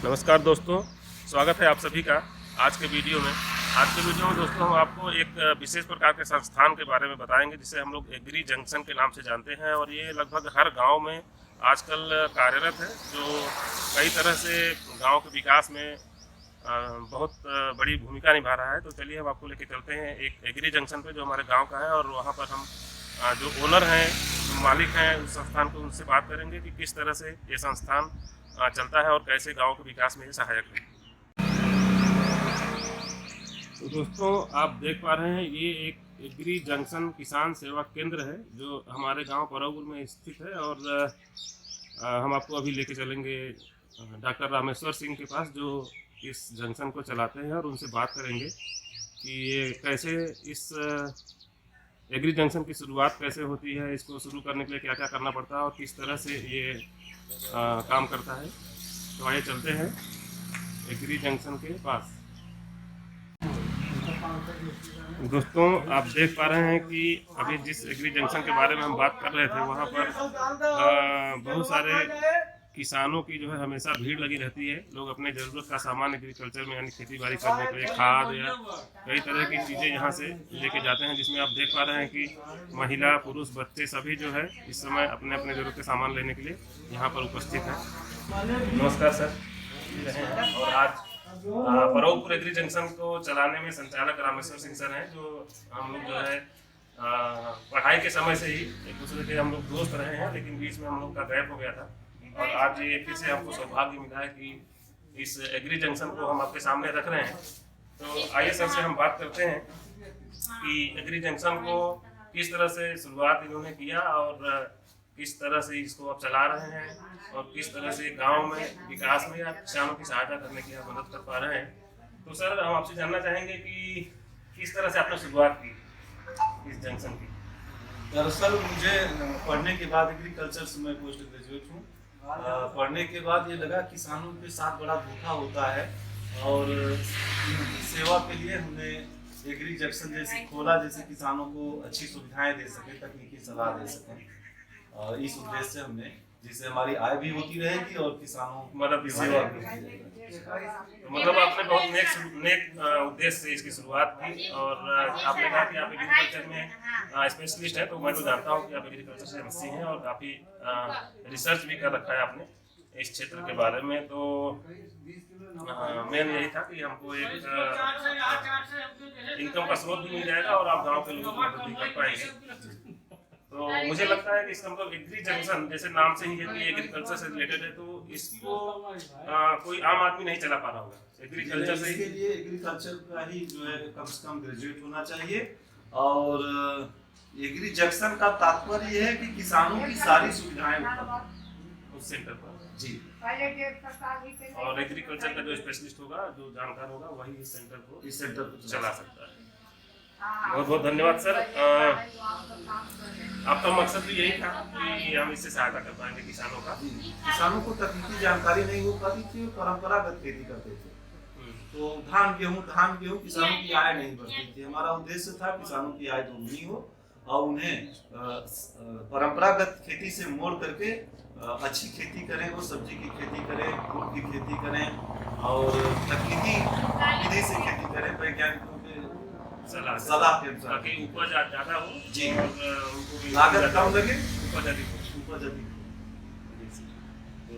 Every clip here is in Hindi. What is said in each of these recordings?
नमस्कार दोस्तों, स्वागत है आप सभी का आज के वीडियो में। आज के वीडियो में दोस्तों हम आपको एक विशेष प्रकार के संस्थान के बारे में बताएंगे जिसे हम लोग एग्री जंक्शन के नाम से जानते हैं और ये लगभग हर गांव में आजकल कार्यरत है, जो कई तरह से गांव के विकास में बहुत बड़ी भूमिका निभा रहा है। तो चलिए हम आपको लेके चलते हैं एक एग्री जंक्शन पे जो हमारे गाँव का है और वहाँ पर हम जो ओनर हैं, जो मालिक हैं उस संस्थान को, उनसे बात करेंगे कि किस तरह से ये संस्थान चलता है और कैसे गांव के विकास में ये सहायक है। तो दोस्तों आप देख पा रहे हैं ये एक एग्री जंक्शन किसान सेवा केंद्र है जो हमारे गांव परौपुर में स्थित है और हम आपको अभी लेके चलेंगे डॉक्टर रामेश्वर सिंह के पास जो इस जंक्शन को चलाते हैं और उनसे बात करेंगे कि ये कैसे इस एग्री जंक्शन की शुरुआत कैसे होती है, इसको शुरू करने के लिए क्या क्या करना पड़ता है और किस तरह से ये काम करता है। तो आइए चलते हैं एग्री जंक्शन के पास। दोस्तों आप देख पा रहे हैं कि अभी जिस एग्री जंक्शन के बारे में हम बात कर रहे थे वहाँ पर बहुत सारे किसानों की जो है हमेशा भीड़ लगी रहती है। लोग अपने ज़रूरत का सामान एग्रीकल्चर में यानी खेती बाड़ी करने के लिए खाद या कई तरह की चीज़ें यहाँ से लेके जाते हैं, जिसमें आप देख पा रहे हैं कि महिला पुरुष बच्चे सभी जो है इस समय अपने अपने ज़रूरत के सामान लेने के लिए यहाँ पर उपस्थित हैं। नमस्कार सर। और आज परौपुर एग्री जंक्शन को चलाने में संचालक रामेश्वर सिंह सर हैं, जो हम लोग जो है पढ़ाई के समय से ही एक दूसरे के हम लोग दोस्त रहे हैं, लेकिन बीच में हम लोग का गैप हो गया था और आज ये फिर से हमको सौभाग्य मिला है कि इस एग्री जंक्शन को हम आपके सामने रख रहे हैं। तो आइए सर से हम बात करते हैं कि एग्री जंक्शन को किस तरह से शुरुआत इन्होंने किया और किस तरह से इसको आप चला रहे हैं और किस तरह से गांव में विकास में या किसानों की सहायता करने की आप मदद कर पा रहे हैं। तो सर हम आपसे जानना चाहेंगे कि किस तरह से आपने शुरुआत की इस जंक्शन की। दरअसल मुझे पढ़ने के बाद एग्रीकल्चर से मैं पोस्ट ग्रेजुएट हूँ। पढ़ने के बाद ये लगा किसानों के साथ बड़ा धोखा होता है और सेवा के लिए हमने एग्री जंक्शन जैसे खोला, जैसे किसानों को अच्छी सुविधाएं दे सके, तकनीकी सलाह दे सकें। इस उद्देश्य से हमने, जिससे हमारी आय भी होती रहेगी और किसानों मदद भी सेवा भी होती होती रहेगी। तो मतलब आपने बहुत नेक उद्देश्य से इसकी शुरुआत की और आपने कहा कि आप एग्रीकल्चर में स्पेशलिस्ट है, तो मैं तो जानता हूँ कि आप एग्रीकल्चर से एमएससी हैं और काफ़ी रिसर्च भी कर रखा है आपने इस क्षेत्र के बारे में। तो मेन यही था कि हमको एक इनकम का स्रोत भी मिल जाएगा और आप गाँव के लोगों की मदद भी कर पाएंगे। तो मुझे लगता है कि इसका मतलब एग्री जंक्शन जैसे नाम से ही है कि एग्रीकल्चर से रिलेटेड है, तो इसको कोई आम आदमी नहीं चला पा रहा होगा। एग्रीकल्चर से इसके लिए एग्रीकल्चर का ही जो है कम से कम ग्रेजुएट होना चाहिए। और एग्री जंक्शन का तात्पर्य यह है कि किसानों की सारी सुविधाएं उपलब्ध उस सेंटर पर जी। और एग्रीकल्चर का जो स्पेशलिस्ट होगा, जो जानकार होगा, वही इस सेंटर को चला सकता है। बहुत बहुत धन्यवाद सर। आपका मकसद भी यही था कि हम इससे सहायता कर पाएंगे किसानों का। किसानों को तकनीकी जानकारी नहीं हो पाती थी, परंपरागत खेती करते थे, तो धान गेहूं किसानों की आय नहीं बढ़ती थी। हमारा उद्देश्य था किसानों की आय दोगुनी हो और उन्हें परंपरागत खेती से मोड़ करके अच्छी खेती करें, वो सब्जी की खेती करें, फूल की खेती करें और तकनीकी विधि से खेती करें, वैज्ञानिकों के सलाह के अनुसार, ताकि उपज ज़्यादा हो जी और उनको भी लागत कम लगे, उपज अधिक हो। तो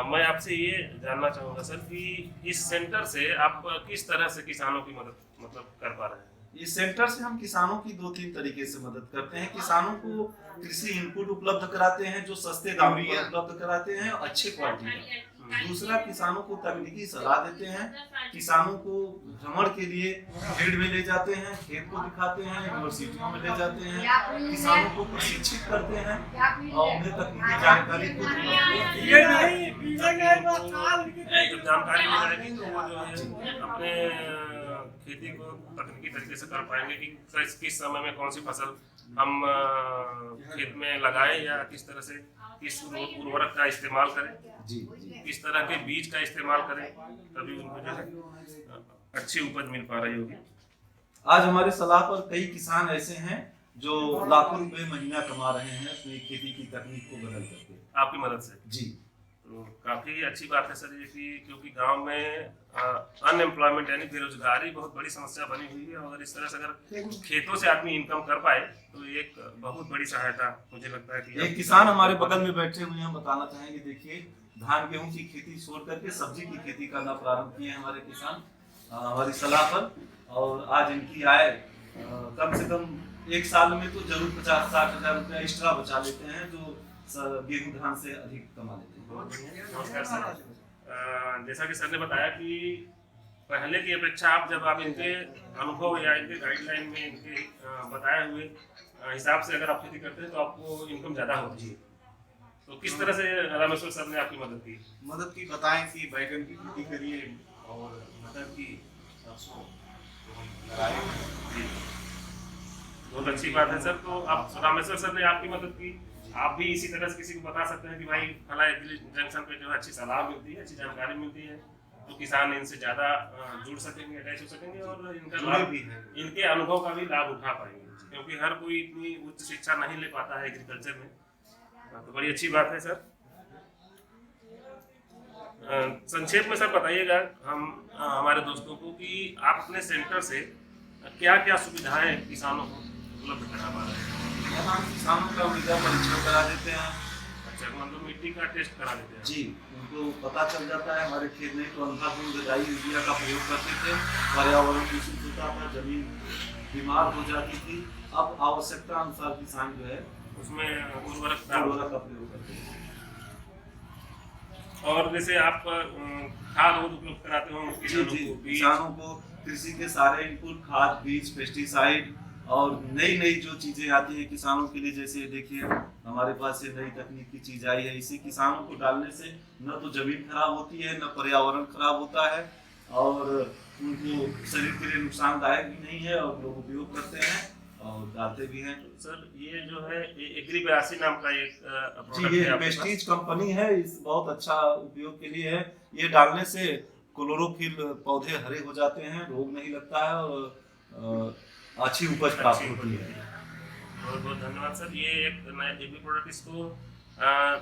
मैं आपसे ये जानना चाहूँगा सर कि इस सेंटर से आप किस तरह से किसानों की मदद मतलब कर पा रहे हैं। इस सेंटर से हम किसानों की 2-3 तरीके से मदद करते हैं। किसानों को कृषि इनपुट उपलब्ध कराते हैं जो सस्ते दामों पर उपलब्ध कराते हैं और अच्छे क्वालिटी में। दूसरा, किसानों को तकनीकी सलाह देते हैं, किसानों को भ्रमण के लिए फील्ड में ले जाते हैं, खेत को दिखाते हैं, यूनिवर्सिटियों में ले जाते हैं, किसानों को प्रशिक्षित करते हैं और उन्हें तकनीकी जानकारी जब जानकारी मिल जाएगी तो वो जो है अपने खेती को तकनीकी तरीके से कर पाएंगे कि किस समय में कौन सी फसल हम खेत में लगाएं या किस तरह से किस उर्वरक का इस्तेमाल करें, किस तरह के बीज का इस्तेमाल करें, तभी उनको जो है अच्छी उपज मिल पा रही होगी। आज हमारे सलाह पर कई किसान ऐसे हैं जो लाखों रुपए महीना कमा रहे हैं अपनी खेती की तकनीक को बदल करके। आपकी मदद से जी। काफ़ी अच्छी बात है सर ये कि क्योंकि गांव में अनएम्प्लॉयमेंट यानी बेरोजगारी बहुत बड़ी समस्या बनी हुई है और इस तरह से अगर खेतों से आदमी इनकम कर पाए तो एक बहुत बड़ी सहायता मुझे लगता है कि एक किसान हमारे बगल में बैठे हुए हैं, हम बताना चाहेंगे। देखिए, धान गेहूं की खेती छोड़ करके सब्जी की खेती करना प्रारंभ किए हैं हमारे किसान हमारी सलाह पर। और आज इनकी आय कम से कम एक साल में तो जरूर 50-60 हजार रुपया एक्स्ट्रा बचा लेते हैं, जो गेहूं धान से अधिक कमा लेते हैं। नमस्कार सर। जैसा कि सर ने बताया कि पहले की अपेक्षा आप इनके अनुभव या इनके गाइडलाइन में इनके बताए हुए हिसाब से अगर आप खेती करते हैं तो आपको इनकम ज़्यादा होती है। तो किस तरह से रामेश्वर सर ने आपकी मदद की? मदद की बताएं कि बैगन की खेती करिए और मटर की सरसों लगाएं। बहुत अच्छी बात है सर। तो आप रामेश्वर सर ने आपकी मदद की, आप भी इसी तरह से किसी को बता सकते हैं कि भाई फला एग्री जंक्शन पे जो है अच्छी सलाह मिलती है, अच्छी जानकारी मिलती है, तो किसान इनसे ज़्यादा जुड़ सकेंगे, अटैच हो सकेंगे और इनका लाभ भी है, इनके अनुभव का भी लाभ उठा पाएंगे, क्योंकि हर कोई इतनी उच्च शिक्षा नहीं ले पाता है एग्रीकल्चर में। तो बड़ी अच्छी बात है सर। संक्षेप में सर बताइएगा हमारे दोस्तों को कि आप अपने सेंटर से क्या क्या सुविधाएं किसानों को उपलब्ध करा पा रहे हैं? हम किसानों का मृदा परीक्षण करा देते हैं। अच्छा, मतलब मिट्टी का टेस्ट करा देते हैं जी, उनको पता चल जाता है। हमारे खेत में तो अंधाधुंध डाई यूरिया का प्रयोग करते थे, पर्यावरण दूषित होता था, जमीन बीमार हो जाती थी। अब आवश्यकता अनुसार किसान जो है उसमें उर्वरक का प्रयोग करते हैं। और जैसे आप खाद उपलब्ध कराते हो किसानों को कृषि के सारे इनपुट, खाद, बीज, पेस्टिसाइड और नई नई जो चीजें आती है किसानों के लिए। जैसे देखिए, हमारे पास ये नई तकनीक की चीज आई है, इसे किसानों को डालने से न तो जमीन खराब होती है, न पर्यावरण खराब होता है और उनको शरीर के लिए नुकसानदायक भी नहीं है और लोग उपयोग करते हैं और डालते भी हैं। तो सर ये जो है एग्री 82 नाम का एक जी, ये वेस्टीज कंपनी है, इस बहुत अच्छा उपयोग के लिए है। ये डालने से क्लोरोफिल पौधे हरे हो जाते हैं, रोग नहीं लगता है और अच्छी उपज प्राप्त होती है। बहुत बहुत धन्यवाद सर। ये एक नया एग्री प्रोडक्ट, इसको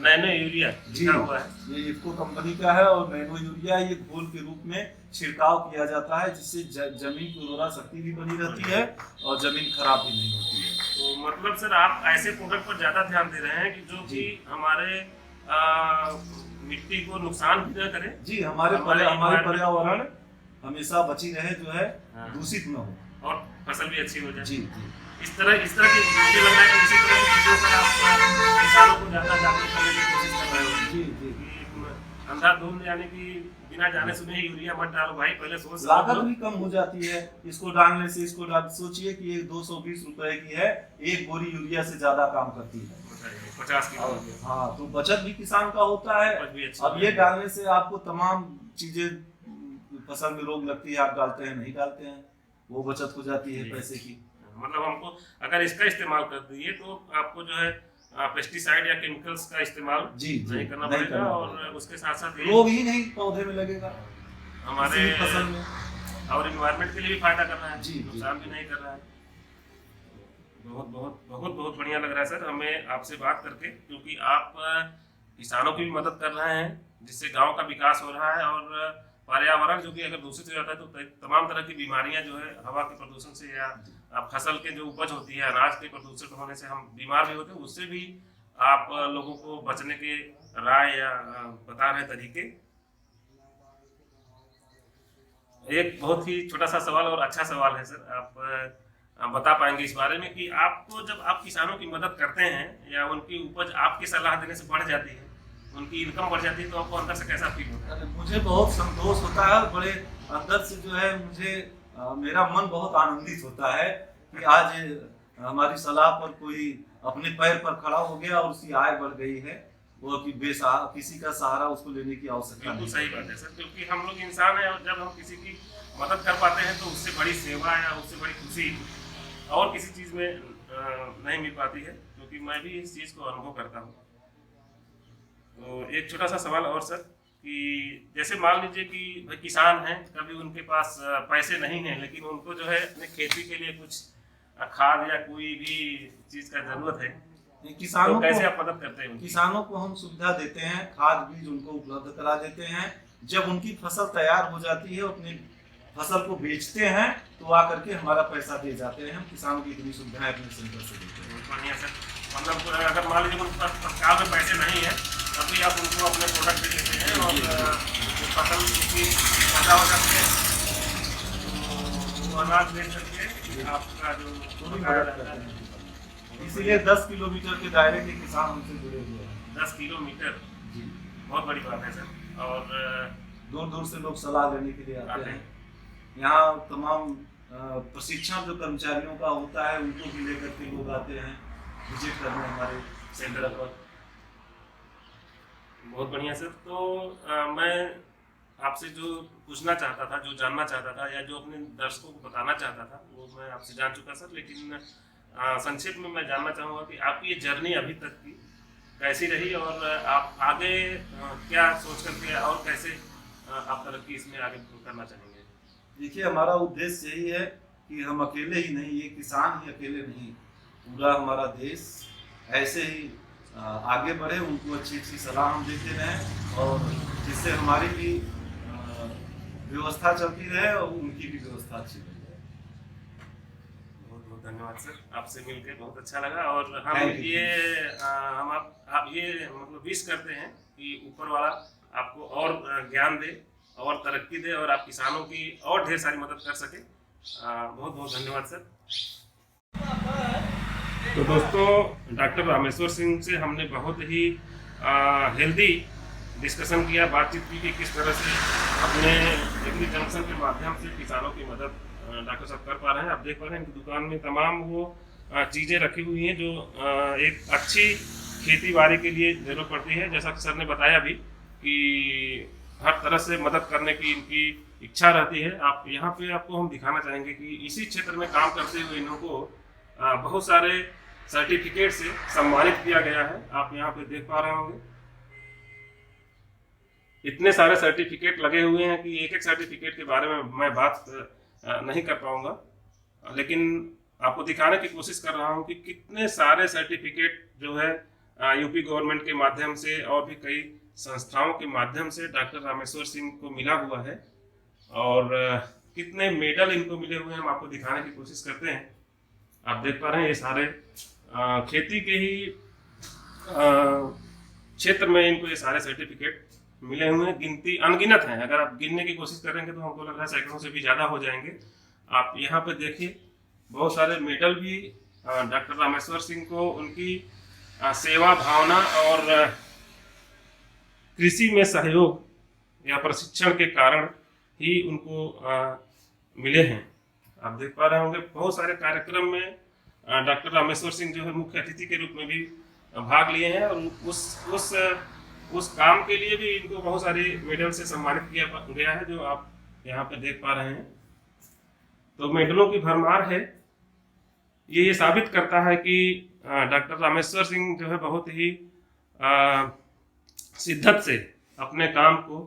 नैनो यूरिया जी हुआ है, ये इफको कंपनी का है और नैनो यूरिया ये घोल के रूप में छिड़काव किया जाता है, जिससे जमीन की उर्वरा शक्ति भी बनी रहती है और जमीन खराब भी नहीं होती है। तो मतलब सर आप ऐसे प्रोडक्ट पर ज्यादा ध्यान दे रहे हैं कि जो कि हमारे मिट्टी को नुकसान भी न करे। जी, हमारे पर्यावरण हमेशा बची रहे, जो है दूषित न हो और फसल भी अच्छी हो जाए। जी, इस तरह की मुझे लग रहा है कि इसी तरह की चीजों पर आप किसानों को ज्यादा जागरूक करने की कोशिश कर रहे हो। जी। अंधाधुंध यानी कि बिना जाने सुने यूरिया मत डालो भाई, पहले सोच। लागत भी कम हो जाती है इसको डालने से। सोचिए कि ये 220 रुपए की है, एक बोरी यूरिया से ज्यादा काम करती है, 50 किलो। हाँ, तो बचत भी किसान का होता है। अब ये डालने से आपको तमाम चीजें, फसल में रोग लगती है, आप डालते हैं नहीं डालते हैं, वो बचत हो जाती है पैसे की। मतलब हमको अगर इसका इस्तेमाल कर दिए तो आपको जो है पेस्टिसाइड या केमिकल्स का इस्तेमाल नहीं करना पड़ेगा और उसके साथ साथ रोग ही नहीं पौधे में लगेगा हमारे फसल में, और एनवायरनमेंट के लिए भी फायदा कर रहा है, जी, नुकसान भी नहीं कर रहा है। बहुत बहुत बहुत बहुत बढ़िया लग रहा है सर हमें आपसे बात करके, क्योंकि आप किसानों की भी मदद कर रहे हैं, जिससे गांव का विकास हो रहा है और पर्यावरण जो कि अगर दूषित हो जाता है तो तमाम तरह की बीमारियां जो है हवा के प्रदूषण से या फसल के जो उपज होती है अनाज के प्रदूषित होने से हम बीमार भी होते हैं, उससे भी आप लोगों को बचने के राय या बता रहे तरीके। एक बहुत ही छोटा सा सवाल और अच्छा सवाल है सर, आप बता पाएंगे इस बारे में कि आपको जब आप किसानों की मदद करते हैं या उनकी उपज आपकी सलाह देने से बढ़ जाती है, उनकी इनकम बढ़ जाती है, तो आपको अंदर से कैसा फील होता है? मुझे बहुत संतोष होता है, बड़े अंदर से जो है मुझे मेरा मन बहुत आनंदित होता है कि आज हमारी सलाह पर कोई अपने पैर पर खड़ा हो गया और उसकी आय बढ़ गई है, वो कि किसी का सहारा उसको लेने की आवश्यकता नहीं। बिल्कुल सही बात है सर, क्योंकि हम लोग इंसान हैं और जब हम किसी की मदद कर पाते हैं तो उससे बड़ी सेवा या उससे बड़ी खुशी और किसी चीज़ में नहीं मिल पाती है, क्योंकि मैं भी इस चीज़ को अनुभव करता हूँ। तो एक छोटा सा सवाल और सर, कि जैसे मान लीजिए कि भाई किसान हैं, कभी उनके पास पैसे नहीं हैं, लेकिन उनको जो है अपने खेती के लिए कुछ खाद या कोई भी चीज़ का ज़रूरत है, किसानों तो कैसे को आप मदद करते हैं उनकी? किसानों को हम सुविधा देते हैं, खाद बीज उनको उपलब्ध करा देते हैं। जब उनकी फसल तैयार हो जाती है, अपनी फसल को बेचते हैं, तो आकर के हमारा पैसा दे जाते हैं। हम किसानों की इतनी सुविधाएं अपने सेंटर से देते हैं। बढ़िया सर। मतलब अगर मान लीजिए उनके पास तत्काल में पैसे नहीं है, तभी आप उनको अपने प्रोडक्ट दे देते हैं और जो फसल उनकी पैदा हो जाती है, तो वो अनाज बेच करके आपका जो पूरी मदद करते हैं। इसीलिए 10 किलोमीटर के दायरे के किसान हमसे जुड़े हुए हैं। 10 किलोमीटर जी, बहुत बड़ी बात है सर। और दूर दूर से लोग सलाह लेने के लिए आते हैं। यहाँ तमाम प्रशिक्षण जो कर्मचारियों का होता है, उनको भी लेकर के लोग आते हैं विजिट करने हमारे सेंटर पर। बहुत बढ़िया सर। तो मैं आपसे जो पूछना चाहता था, जो जानना चाहता था, या जो अपने दर्शकों को बताना चाहता था, वो मैं आपसे जान चुका सर। लेकिन संक्षेप में मैं जानना चाहूँगा कि आपकी ये जर्नी अभी तक की कैसी रही, और आप आगे क्या सोच करके और कैसे आप तरक्की इसमें आगे करना चाहेंगे? देखिए, हमारा उद्देश्य यही है कि हम अकेले ही नहीं, ये किसान ही अकेले नहीं, पूरा हमारा देश ऐसे ही आगे बढ़े। उनको अच्छी अच्छी सलाह हम देते रहें, और जिससे हमारी भी व्यवस्था चलती रहे और उनकी भी व्यवस्था अच्छी रहे। बहुत बहुत धन्यवाद सर, आपसे मिलकर बहुत अच्छा लगा। और हम Thank you. ये हम आप ये मतलब विश करते हैं कि ऊपर वाला आपको और ज्ञान दे और तरक्की दे, और आप किसानों की और ढेर सारी मदद कर सके। बहुत बहुत धन्यवाद सर। तो दोस्तों, डॉक्टर रामेश्वर सिंह से हमने बहुत ही हेल्दी डिस्कशन किया, बातचीत की कि किस तरह से अपने एग्री जंक्शन के माध्यम से किसानों की मदद डॉक्टर साहब कर पा रहे हैं। आप देख पा रहे हैं इनकी दुकान में तमाम वो चीज़ें रखी हुई हैं जो एक अच्छी खेती बाड़ी के लिए जरूरत पड़ती है। जैसा कि सर ने बताया भी कि हर तरह से मदद करने की इनकी इच्छा रहती है। आप यहाँ पे आपको हम दिखाना चाहेंगे कि इसी क्षेत्र में काम करते हुए इनको बहुत सारे सर्टिफिकेट से सम्मानित किया गया है। आप यहाँ पे देख पा रहे होंगे, इतने सारे सर्टिफिकेट लगे हुए हैं कि एक एक सर्टिफिकेट के बारे में मैं बात नहीं कर पाऊंगा, लेकिन आपको दिखाने की कोशिश कर रहा हूं कि कितने सारे सर्टिफिकेट जो है यूपी गवर्नमेंट के माध्यम से और भी कई संस्थाओं के माध्यम से डॉक्टर रामेश्वर सिंह को मिला हुआ है, और कितने मेडल इनको मिले हुए हैं हम आपको दिखाने की कोशिश करते हैं। आप देख पा रहे हैं ये सारे खेती के ही क्षेत्र में इनको ये सारे सर्टिफिकेट मिले हुए हैं। गिनती अनगिनत हैं, अगर आप गिनने की कोशिश करेंगे तो हमको लग रहा है सैकड़ों से भी ज़्यादा हो जाएंगे। आप यहाँ पे देखिए, बहुत सारे मेडल भी डॉक्टर रामेश्वर सिंह को उनकी सेवा भावना और कृषि में सहयोग या प्रशिक्षण के कारण ही उनको मिले हैं। आप देख पा रहे होंगे बहुत सारे कार्यक्रम में डॉक्टर रामेश्वर सिंह जो है मुख्य अतिथि के रूप में भी भाग लिए हैं, और उस काम के लिए भी इनको बहुत सारे मेडल से सम्मानित किया गया है, जो आप यहाँ पे देख पा रहे हैं। तो मेडलों की भरमार है। ये साबित करता है कि डॉक्टर रामेश्वर सिंह जो है बहुत ही शिद्दत से अपने काम को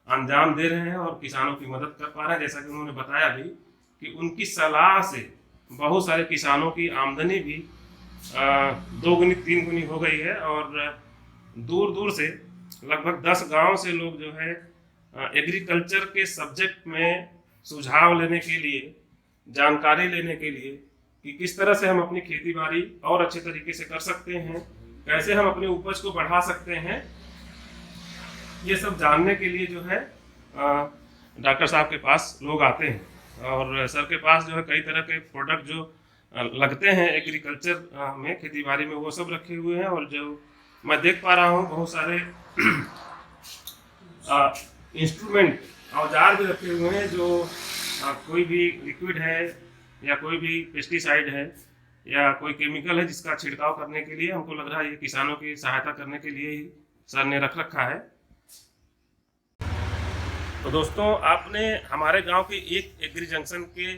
अंजाम दे रहे हैं और किसानों की मदद कर पा रहे हैं। जैसा कि उन्होंने बताया भी कि उनकी सलाह से बहुत सारे किसानों की आमदनी भी 2 गुनी 3 गुनी हो गई है, और दूर दूर से लगभग 10 गांव से लोग जो है एग्रीकल्चर के सब्जेक्ट में सुझाव लेने के लिए, जानकारी लेने के लिए कि किस तरह से हम अपनी खेती बाड़ी और अच्छे तरीके से कर सकते हैं, कैसे हम अपनी उपज को बढ़ा सकते हैं, ये सब जानने के लिए जो है डॉक्टर साहब के पास लोग आते हैं। और सर के पास जो है कई तरह के प्रोडक्ट जो लगते हैं एग्रीकल्चर में, खेती बाड़ी में, वो सब रखे हुए हैं। और जो मैं देख पा रहा हूँ बहुत सारे इंस्ट्रूमेंट, औजार भी रखे हुए हैं, जो कोई भी लिक्विड है या कोई भी पेस्टिसाइड है या कोई केमिकल है जिसका छिड़काव करने के लिए, हमको लग रहा है ये किसानों की सहायता करने के लिए ही सर ने रख रखा है। तो दोस्तों, आपने हमारे गांव के एक एग्री जंक्शन के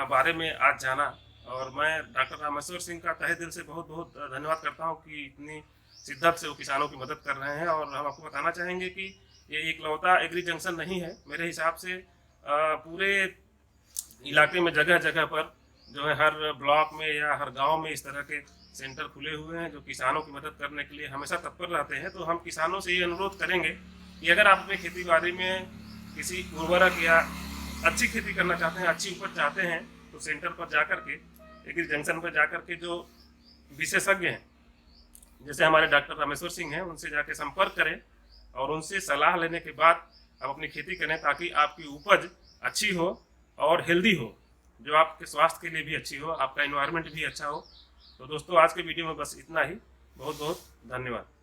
बारे में आज जाना, और मैं डॉक्टर रामेश्वर सिंह का तहे दिल से बहुत बहुत धन्यवाद करता हूं कि इतनी शिद्दत से वो किसानों की मदद कर रहे हैं। और हम आपको बताना चाहेंगे कि ये इकलौता एग्री जंक्शन नहीं है। मेरे हिसाब से पूरे इलाके में जगह जगह पर जो है हर ब्लॉक में या हर गांव में इस तरह के सेंटर खुले हुए हैं जो किसानों की मदद करने के लिए हमेशा तत्पर रहते हैं। तो हम किसानों से ये अनुरोध करेंगे कि अगर आप अपनी खेती बाड़ी में किसी उर्वरक या अच्छी खेती करना चाहते हैं, अच्छी उपज चाहते हैं, तो सेंटर पर जाकर के, एग्री जंक्शन पर जाकर के जो विशेषज्ञ हैं जैसे हमारे डॉक्टर रामेश्वर सिंह हैं, उनसे जाके संपर्क करें और उनसे सलाह लेने के बाद आप अपनी खेती करें, ताकि आपकी उपज अच्छी हो और हेल्दी हो, जो आपके स्वास्थ्य के लिए भी अच्छी हो, आपका एनवायरनमेंट भी अच्छा हो। तो दोस्तों आज के वीडियो में बस इतना ही। बहुत बहुत धन्यवाद।